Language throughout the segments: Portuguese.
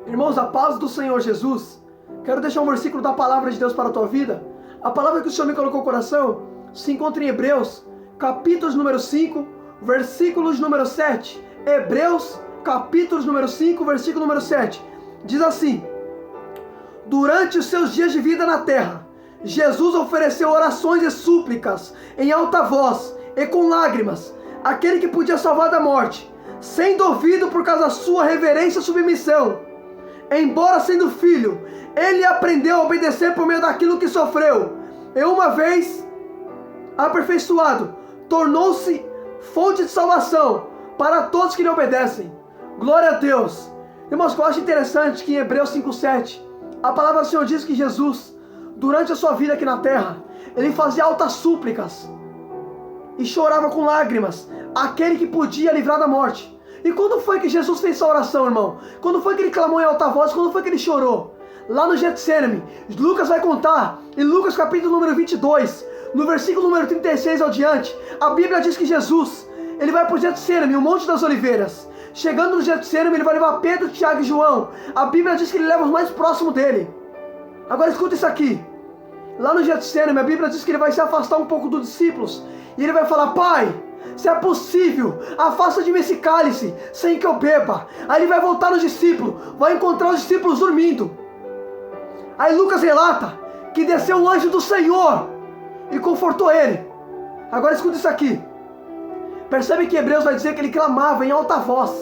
Irmãos, a paz do Senhor Jesus. Quero deixar um versículo da palavra de Deus para a tua vida. A palavra que o Senhor me colocou no coração se encontra em Hebreus, capítulo número 5, versículos número 7. Hebreus, capítulo número 5, versículo número 7. Diz assim: durante os seus dias de vida na terra, Jesus ofereceu orações e súplicas em alta voz e com lágrimas àquele que podia salvar da morte, sendo ouvido por causa da sua reverência e submissão. Embora sendo filho, ele aprendeu a obedecer por meio daquilo que sofreu. E uma vez aperfeiçoado, tornou-se fonte de salvação para todos que lhe obedecem. Glória a Deus. Irmãos, eu acho interessante que em Hebreus 5,7, a palavra do Senhor diz que Jesus, durante a sua vida aqui na terra, ele fazia altas súplicas e chorava com lágrimas aquele que podia livrar da morte. E quando foi que Jesus fez essa oração, irmão? Quando foi que ele clamou em alta voz? Quando foi que ele chorou? Lá no Getsêmani. Lucas vai contar, em Lucas capítulo número 22, no versículo número 36 ao diante, a Bíblia diz que Jesus, ele vai para o Getsêmani, o Monte das Oliveiras. Chegando no Getsêmani, ele vai levar Pedro, Tiago e João. A Bíblia diz que ele leva os mais próximos dele. Agora escuta isso aqui. Lá no Getsêmani, a Bíblia diz que ele vai se afastar um pouco dos discípulos. E ele vai falar: Pai, se é possível, afasta de mim esse cálice, sem que eu beba. Aí ele vai voltar nos discípulos, vai encontrar os discípulos dormindo. Aí Lucas relata que desceu um anjo do Senhor e confortou ele. Agora escuta isso aqui. Percebe que Hebreus vai dizer que ele clamava em alta voz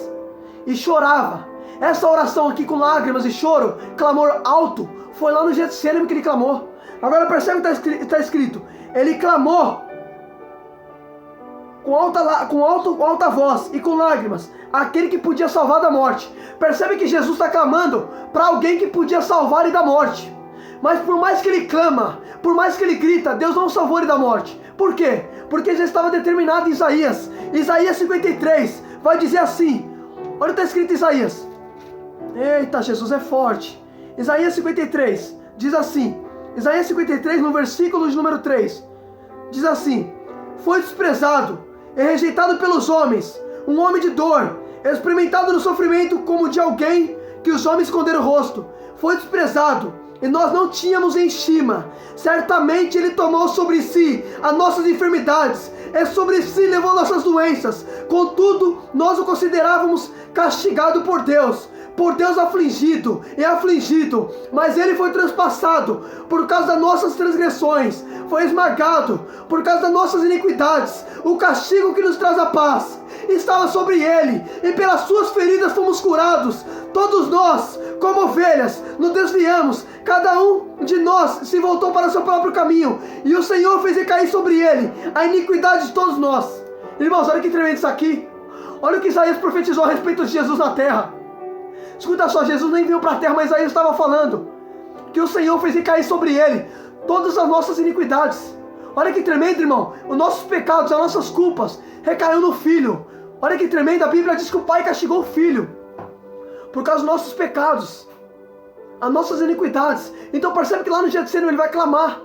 e chorava. Essa oração aqui com lágrimas e choro, clamor alto, foi lá no Getsêmani que ele clamou. Agora percebe que está escrito: ele clamou com alta voz e com lágrimas aquele que podia salvar da morte. Percebe que Jesus está clamando para alguém que podia salvar ele da morte. Mas por mais que ele clama, por mais que ele grita, Deus não salvou ele da morte. Por quê? Porque já estava determinado em Isaías. Isaías 53 vai dizer assim. Olha o que está escrito em Isaías. Eita, Jesus é forte. Isaías 53 diz assim. Isaías 53 no versículo de número 3 diz assim: foi desprezado e rejeitado pelos homens, um homem de dor, experimentado no sofrimento como de alguém que os homens esconderam o rosto. Foi desprezado e nós não tínhamos em estima. Certamente ele tomou sobre si as nossas enfermidades, e sobre si levou nossas doenças. Contudo, nós o considerávamos castigado por Deus afligido e afligido, mas ele foi transpassado por causa das nossas transgressões, foi esmagado por causa das nossas iniquidades. O castigo que nos traz a paz estava sobre ele, e pelas suas feridas fomos curados. Todos nós, como ovelhas, nos desviamos, cada um de nós se voltou para o seu próprio caminho, e o Senhor fez recair sobre ele a iniquidade de todos nós. Irmãos, olha que tremendo isso aqui. Olha o que Isaías profetizou a respeito de Jesus na terra. Escuta só, Jesus nem veio para a terra, mas Isaías estava falando que o Senhor fez recair sobre ele todas as nossas iniquidades. Olha que tremendo, irmão. Os nossos pecados, as nossas culpas recaiu no Filho. Olha que tremendo, a Bíblia diz que o Pai castigou o Filho por causa dos nossos pecados, as nossas iniquidades. Então percebe que lá no Getsêmani ele vai clamar,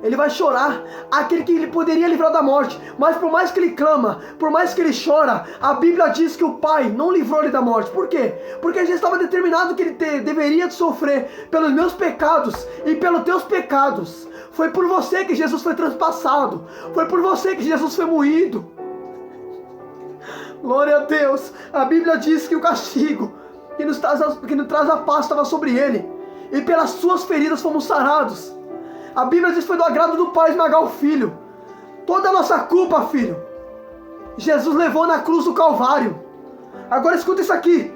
ele vai chorar, aquele que ele poderia livrar da morte. Mas por mais que ele clama, por mais que ele chora, a Bíblia diz que o Pai não livrou ele da morte. Por quê? Porque já estava determinado que ele deveria sofrer pelos meus pecados e pelos teus pecados. Foi por você que Jesus foi transpassado, foi por você que Jesus foi moído. Glória a Deus. A Bíblia diz que o castigo que nos traz a paz estava sobre ele, e pelas suas feridas fomos sarados. A Bíblia diz que foi do agrado do Pai esmagar o Filho. Toda a nossa culpa, filho, Jesus levou na cruz do Calvário. Agora escuta isso aqui.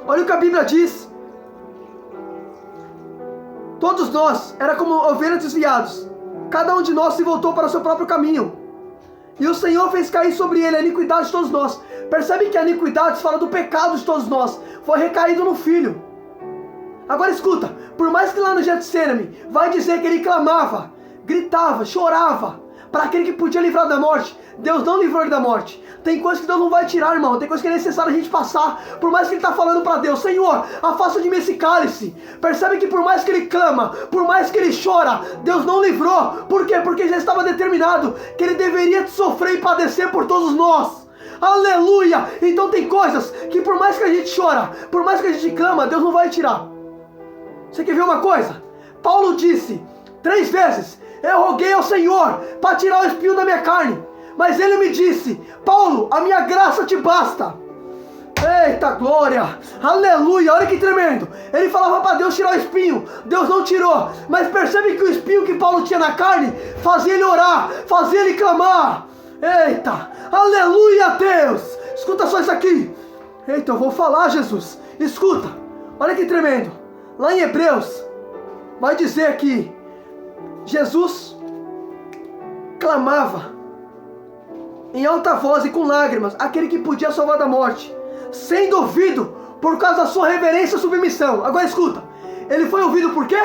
Olha o que a Bíblia diz. Todos nós era como ovelhas desviados. Cada um de nós se voltou para o seu próprio caminho, e o Senhor fez cair sobre ele a iniquidade de todos nós. Percebe que a iniquidade fala do pecado de todos nós. Foi recaído no Filho. Agora escuta. Por mais que lá no Getsêmani vai dizer que ele clamava, gritava, chorava para aquele que podia livrar da morte, Deus não livrou ele da morte. Tem coisas que Deus não vai tirar, irmão. Tem coisas que é necessário a gente passar. Por mais que ele está falando para Deus: Senhor, afasta de mim esse cálice. Percebe que por mais que ele clama, por mais que ele chora, Deus não livrou. Por quê? Porque já estava determinado que ele deveria sofrer e padecer por todos nós. Aleluia! Então tem coisas que por mais que a gente chora, por mais que a gente clama, Deus não vai tirar. Você quer ver uma coisa? Paulo disse 3 vezes: eu roguei ao Senhor para tirar o espinho da minha carne, mas ele me disse: Paulo, a minha graça te basta. Eita glória, aleluia, olha que tremendo. Ele falava para Deus tirar o espinho, Deus não tirou. Mas percebe que o espinho que Paulo tinha na carne fazia ele orar, fazia ele clamar. Eita, aleluia, Deus. Escuta só isso aqui. Eita, eu vou falar, Jesus. Escuta, olha que tremendo. Lá em Hebreus vai dizer que Jesus clamava em alta voz e com lágrimas aquele que podia salvar da morte, sendo ouvido por causa da sua reverência e submissão. Agora escuta, ele foi ouvido por quê?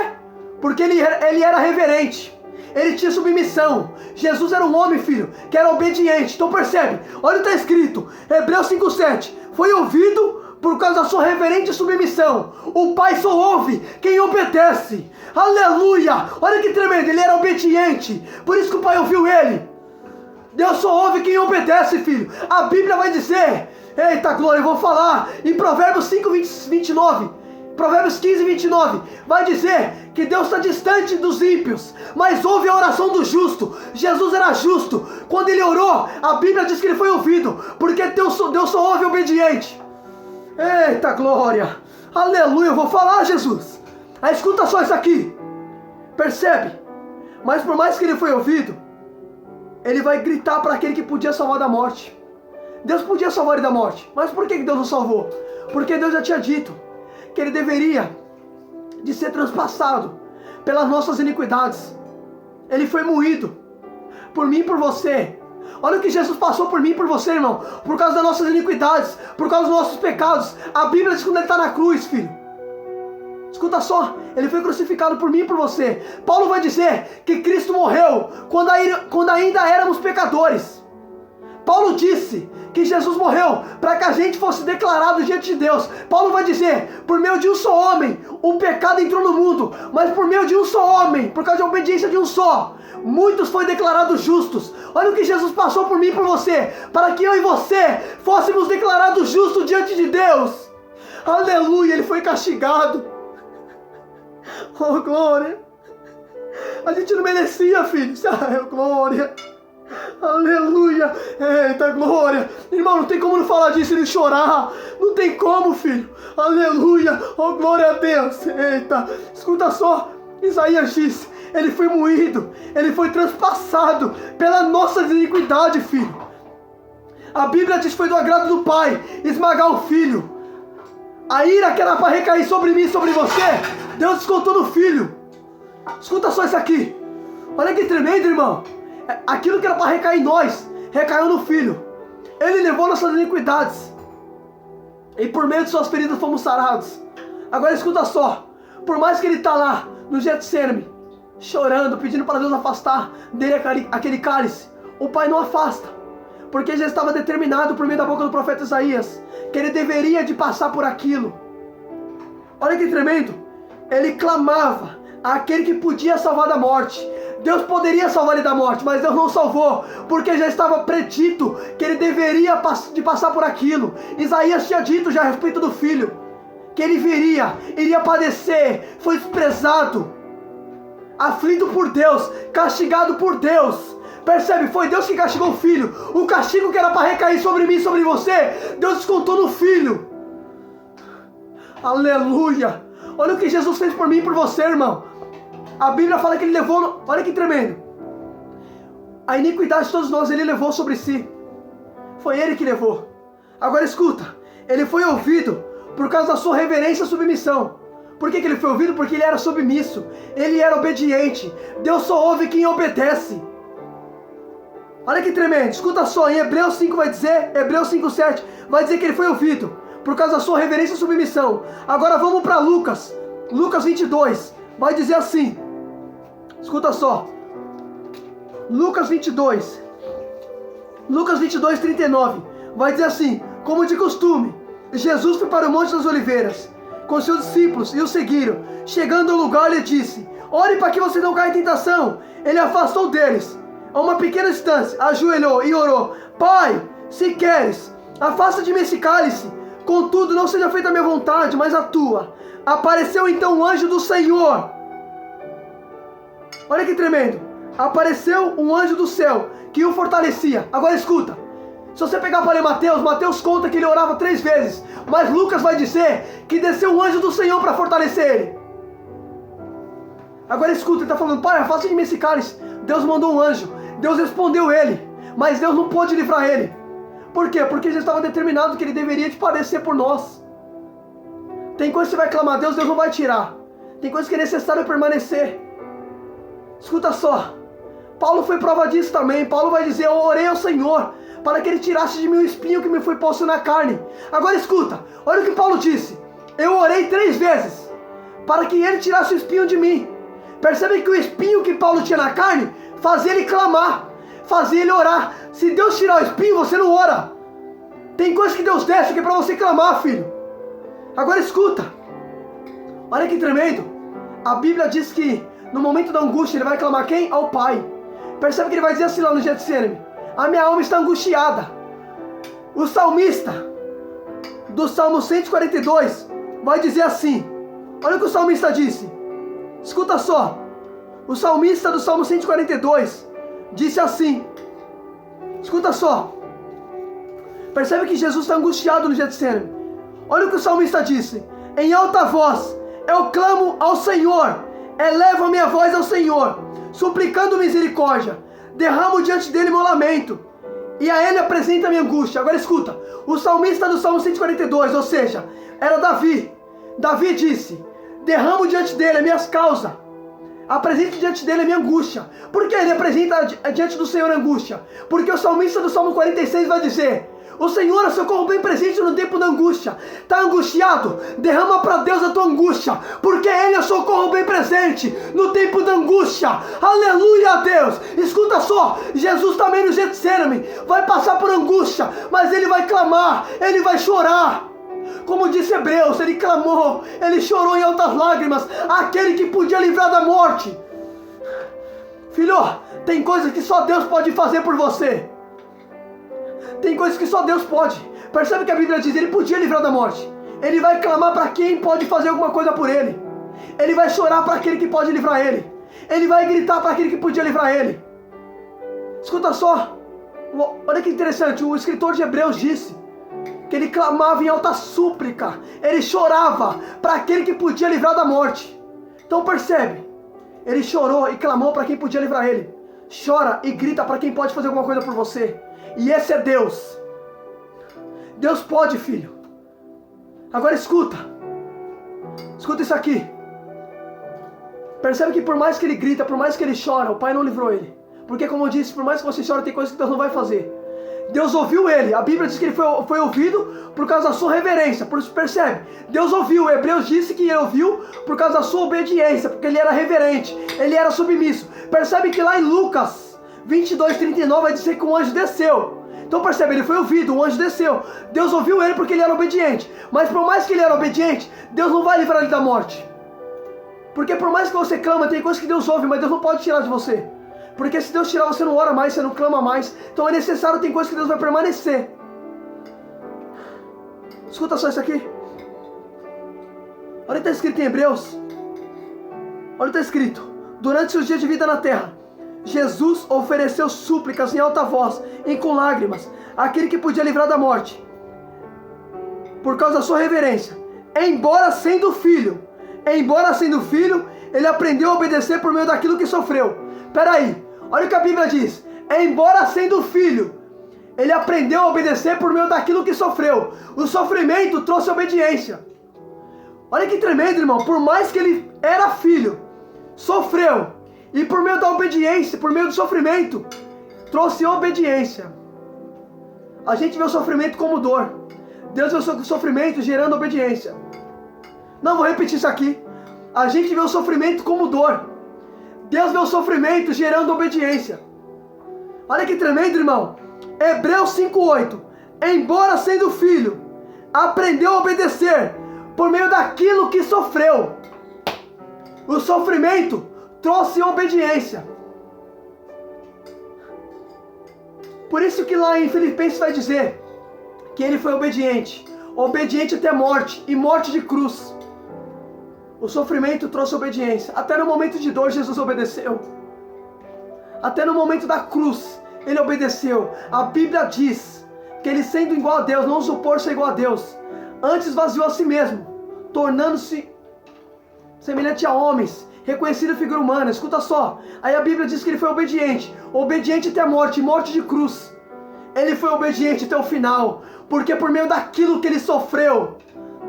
Porque ele era reverente, ele tinha submissão. Jesus era um homem, filho, que era obediente. Então percebe, olha o que está escrito, Hebreus 5,7, foi ouvido por causa da sua reverente submissão. O Pai só ouve quem obedece. Aleluia, olha que tremendo, ele era obediente, por isso que o Pai ouviu ele. Deus só ouve quem obedece, filho. A Bíblia vai dizer, eita glória, eu vou falar em Provérbios 5:29, Provérbios 15:29, vai dizer que Deus está distante dos ímpios, mas ouve a oração do justo. Jesus era justo, quando ele orou, a Bíblia diz que ele foi ouvido, porque Deus só ouve obediente. Eita glória, aleluia, eu vou falar, Jesus. Aí escuta só isso aqui, percebe? Mas por mais que ele foi ouvido, ele vai gritar para aquele que podia salvar da morte. Deus podia salvar ele da morte, mas por que Deus não salvou? Porque Deus já tinha dito que ele deveria de ser transpassado pelas nossas iniquidades. Ele foi moído por mim e por você. Olha o que Jesus passou por mim e por você, irmão, por causa das nossas iniquidades, por causa dos nossos pecados. A Bíblia diz quando ele está na cruz, filho. Escuta só, ele foi crucificado por mim e por você. Paulo vai dizer que Cristo morreu quando ainda éramos pecadores. Paulo disse que Jesus morreu para que a gente fosse declarado diante de Deus. Paulo vai dizer, por meio de um só homem, o pecado entrou no mundo, mas por meio de um só homem, por causa da obediência de um só, muitos foram declarados justos. Olha o que Jesus passou por mim e por você, para que eu e você fôssemos declarados justos diante de Deus. Aleluia, ele foi castigado. Oh glória, a gente não merecia, filho. Oh glória, aleluia, eita glória. Irmão, não tem como não falar disso e não chorar. Não tem como, filho. Aleluia, oh glória a Deus. Eita, escuta só, Isaías disse, ele foi moído, ele foi transpassado pela nossa iniquidade, filho. A Bíblia diz que foi do agrado do Pai esmagar o Filho. A ira que era para recair sobre mim e sobre você, Deus descontou no Filho. Escuta só isso aqui. Olha que tremendo, irmão. Aquilo que era para recair em nós, recaiu no Filho. Ele levou nossas iniquidades, e por meio de suas feridas fomos sarados. Agora escuta só. Por mais que ele está lá no Getsemane, chorando, pedindo para Deus afastar dele aquele cálice, o Pai não afasta, porque já estava determinado por meio da boca do profeta Isaías que ele deveria de passar por aquilo. Olha que tremendo. Ele clamava àquele que podia salvar da morte. Deus poderia salvar ele da morte, mas Deus não salvou, porque já estava predito que ele deveria de passar por aquilo. Isaías tinha dito já a respeito do Filho, que ele iria padecer, foi desprezado, aflito por Deus, castigado por Deus. Percebe? Foi Deus que castigou o Filho. O castigo que era para recair sobre mim e sobre você, Deus descontou no Filho. Aleluia. Olha o que Jesus fez por mim e por você, irmão. A Bíblia fala que ele levou, olha que tremendo, a iniquidade de todos nós ele levou sobre si. Foi ele que levou. Agora escuta, ele foi ouvido por causa da sua reverência e submissão. Por que ele foi ouvido? Porque ele era submisso, ele era obediente. Deus só ouve quem obedece. Olha que tremendo, escuta só, em Hebreus 5 vai dizer, Hebreus 5:7, vai dizer que ele foi ouvido por causa da sua reverência e submissão. Agora vamos para Lucas 22, vai dizer assim, escuta só, Lucas 22, 39, vai dizer assim, como de costume, Jesus foi para o Monte das Oliveiras, com seus discípulos, e o seguiram. Chegando ao lugar, ele disse, ore para que você não caia em tentação. Ele afastou deles a uma pequena distância, ajoelhou e orou, Pai, Se queres, afasta de mim esse cálice, contudo não seja feita a minha vontade, mas a tua. Apareceu então o anjo do Senhor. Olha que tremendo. Apareceu um anjo do céu que o fortalecia. Agora escuta. Se você pegar para ler Mateus conta que ele orava 3 vezes. Mas Lucas vai dizer que desceu um anjo do Senhor para fortalecer ele. Agora escuta, ele está falando, pai, afasta de mim esse cálice. Deus mandou um anjo. Deus respondeu ele. Mas Deus não pôde livrar ele. Por quê? Porque já estava determinado que ele deveria te padecer por nós. Tem coisa que você vai clamar a Deus, Deus não vai tirar. Tem coisa que é necessário permanecer. Escuta só. Paulo foi prova disso também. Paulo vai dizer, eu orei ao Senhor para que ele tirasse de mim o espinho que me foi posto na carne. Agora escuta. Olha o que Paulo disse. Eu orei 3 vezes para que ele tirasse o espinho de mim. Percebe que o espinho que Paulo tinha na carne fazia ele clamar, fazia ele orar. Se Deus tirar o espinho, você não ora. Tem coisa que Deus deixa que é para você clamar, filho. Agora escuta. Olha que tremendo. A Bíblia diz que no momento da angústia ele vai clamar quem? Ao Pai. Percebe que ele vai dizer assim lá no Getsêmani: a minha alma está angustiada. O salmista do Salmo 142 vai dizer assim. Olha o que o salmista disse. Escuta só. O salmista do Salmo 142 disse assim. Escuta só. Percebe que Jesus está angustiado no Getsêmani. Olha o que o salmista disse. Em alta voz eu clamo ao Senhor. Elevo a minha voz ao Senhor, suplicando misericórdia. Derramo diante dele meu lamento, e a ele apresento a minha angústia. Agora escuta. O salmista do Salmo 142, ou seja, era Davi. Davi disse, derramo diante dele as minhas causas. Apresento diante dele a minha angústia. Por que ele apresenta diante do Senhor a angústia? Porque o salmista do Salmo 46 vai dizer, o Senhor é socorro bem presente no tempo da angústia. Está angustiado? Derrama para Deus a tua angústia, porque Ele é socorro bem presente no tempo da angústia. Aleluia a Deus. Escuta só, Jesus também no Getsêmani vai passar por angústia, mas Ele vai clamar, Ele vai chorar. Como disse Hebreus, Ele clamou, Ele chorou em altas lágrimas, aquele que podia livrar da morte. Filho, tem coisas que só Deus pode fazer por você. Tem coisas que só Deus pode. Percebe que a Bíblia diz, ele podia livrar da morte. Ele vai clamar para quem pode fazer alguma coisa por ele. Ele vai chorar para aquele que pode livrar ele. Ele vai gritar para aquele que podia livrar ele. Escuta só. Olha que interessante. O escritor de Hebreus disse que ele clamava em alta súplica. Ele chorava para aquele que podia livrar da morte. Então percebe. Ele chorou e clamou para quem podia livrar ele. Chora e grita para quem pode fazer alguma coisa por você. E esse é Deus. Deus pode, filho. Agora escuta. Escuta isso aqui. Percebe que por mais que ele grita, por mais que ele chora, o Pai não livrou ele. Porque como eu disse, por mais que você chore, tem coisas que Deus não vai fazer. Deus ouviu ele. A Bíblia diz que ele foi ouvido por causa da sua reverência. Percebe? Deus ouviu. Hebreus disse que ele ouviu por causa da sua obediência. Porque ele era reverente. Ele era submisso. Percebe que lá em Lucas 22:39 vai dizer que um anjo desceu. Então percebe, ele foi ouvido, um anjo desceu. Deus ouviu ele porque ele era obediente. Mas por mais que ele era obediente, Deus não vai livrar ele da morte. Porque por mais que você clama, tem coisas que Deus ouve, mas Deus não pode tirar de você. Porque se Deus tirar, você não ora mais, você não clama mais. Então é necessário, tem coisas que Deus vai permanecer. Escuta só isso aqui. Olha o que está escrito em Hebreus. Olha o que está escrito. Durante seus dias de vida na terra, Jesus ofereceu súplicas em alta voz e com lágrimas àquele que podia livrar da morte. Por causa da sua reverência. Embora sendo filho, ele aprendeu a obedecer por meio daquilo que sofreu. Peraí, olha o que a Bíblia diz. Embora sendo filho, ele aprendeu a obedecer por meio daquilo que sofreu. O sofrimento trouxe obediência. Olha que tremendo, irmão. Por mais que ele era filho, sofreu. E por meio da obediência, por meio do sofrimento, trouxe obediência. A gente vê o sofrimento como dor. Deus vê o sofrimento gerando obediência. Não, vou repetir isso aqui. A gente vê o sofrimento como dor. Deus vê o sofrimento gerando obediência. Olha que tremendo, irmão. Hebreus 5:8. Embora sendo filho, aprendeu a obedecer por meio daquilo que sofreu. O sofrimento trouxe obediência. Por isso que lá em Filipenses vai dizer que ele foi obediente. Obediente até a morte, e morte de cruz. O sofrimento trouxe obediência. Até no momento de dor, Jesus obedeceu. Até no momento da cruz, ele obedeceu. A Bíblia diz que ele, sendo igual a Deus, não supor ser igual a Deus, antes esvaziou a si mesmo, tornando-se semelhante a homens, reconhecido figura humana. Escuta só. Aí a Bíblia diz que ele foi obediente. Obediente até a morte, morte de cruz. Ele foi obediente até o final, porque por meio daquilo que ele sofreu,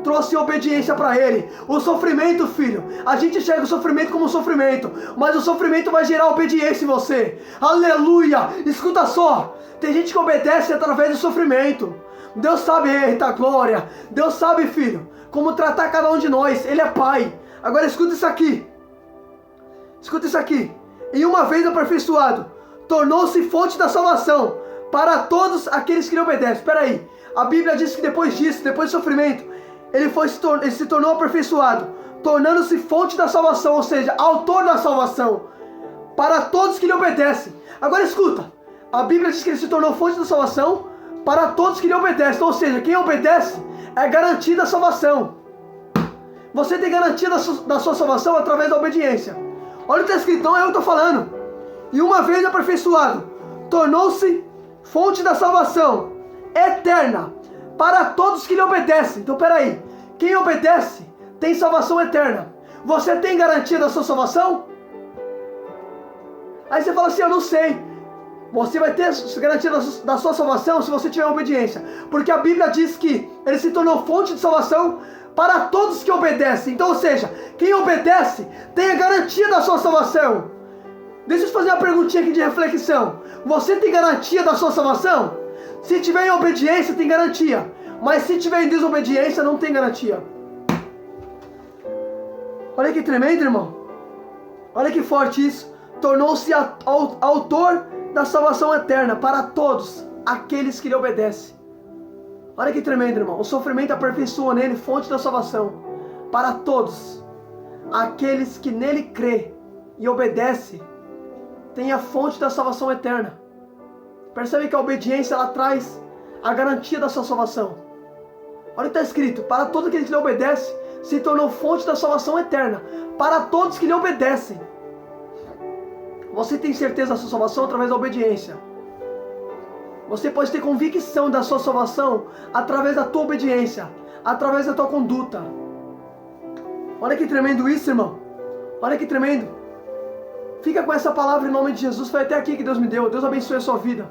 trouxe obediência para ele. O sofrimento, filho, a gente enxerga o sofrimento como um sofrimento, mas o sofrimento vai gerar obediência em você. Aleluia! Escuta só, tem gente que obedece através do sofrimento. Deus sabe, eita glória, Deus sabe, filho, como tratar cada um de nós. Ele é pai. Agora escuta isso aqui. Escuta isso aqui. E uma vez aperfeiçoado, tornou-se fonte da salvação para todos aqueles que lhe obedecem. Espera aí. A Bíblia diz que depois disso, depois do sofrimento, ele se tornou aperfeiçoado, tornando-se fonte da salvação, ou seja, autor da salvação, para todos que lhe obedecem. Agora escuta. A Bíblia diz que ele se tornou fonte da salvação para todos que lhe obedecem. Ou seja, quem obedece é garantido a salvação. Você tem garantia da sua salvação através da obediência. Olha o que está escrito, não é eu que estou falando. E uma vez aperfeiçoado, tornou-se fonte da salvação eterna para todos que lhe obedecem. Então peraí, quem obedece tem salvação eterna. Você tem garantia da sua salvação? Aí você fala assim, eu não sei. Você vai ter garantia da sua salvação se você tiver obediência. Porque a Bíblia diz que ele se tornou fonte de salvação para todos que obedecem. Então, ou seja, quem obedece tem a garantia da sua salvação. Deixa eu te fazer uma perguntinha aqui de reflexão. Você tem garantia da sua salvação? Se tiver em obediência, tem garantia. Mas se tiver em desobediência, não tem garantia. Olha que tremendo, irmão. Olha que forte isso. Tornou-se autor da salvação eterna para todos aqueles que lhe obedecem. Olha que tremendo, irmão. O sofrimento aperfeiçoa nele fonte da salvação para todos aqueles que nele crê e obedece. Tem a fonte da salvação eterna. Percebe que a obediência ela traz a garantia da sua salvação. Olha o que está escrito: para todos aqueles que lhe obedecem, se tornou fonte da salvação eterna. Para todos que lhe obedecem. Você tem certeza da sua salvação através da obediência. Você pode ter convicção da sua salvação através da tua obediência, através da tua conduta. Olha que tremendo isso, irmão. Olha que tremendo. Fica com essa palavra em nome de Jesus. Foi até aqui que Deus me deu. Deus abençoe a sua vida.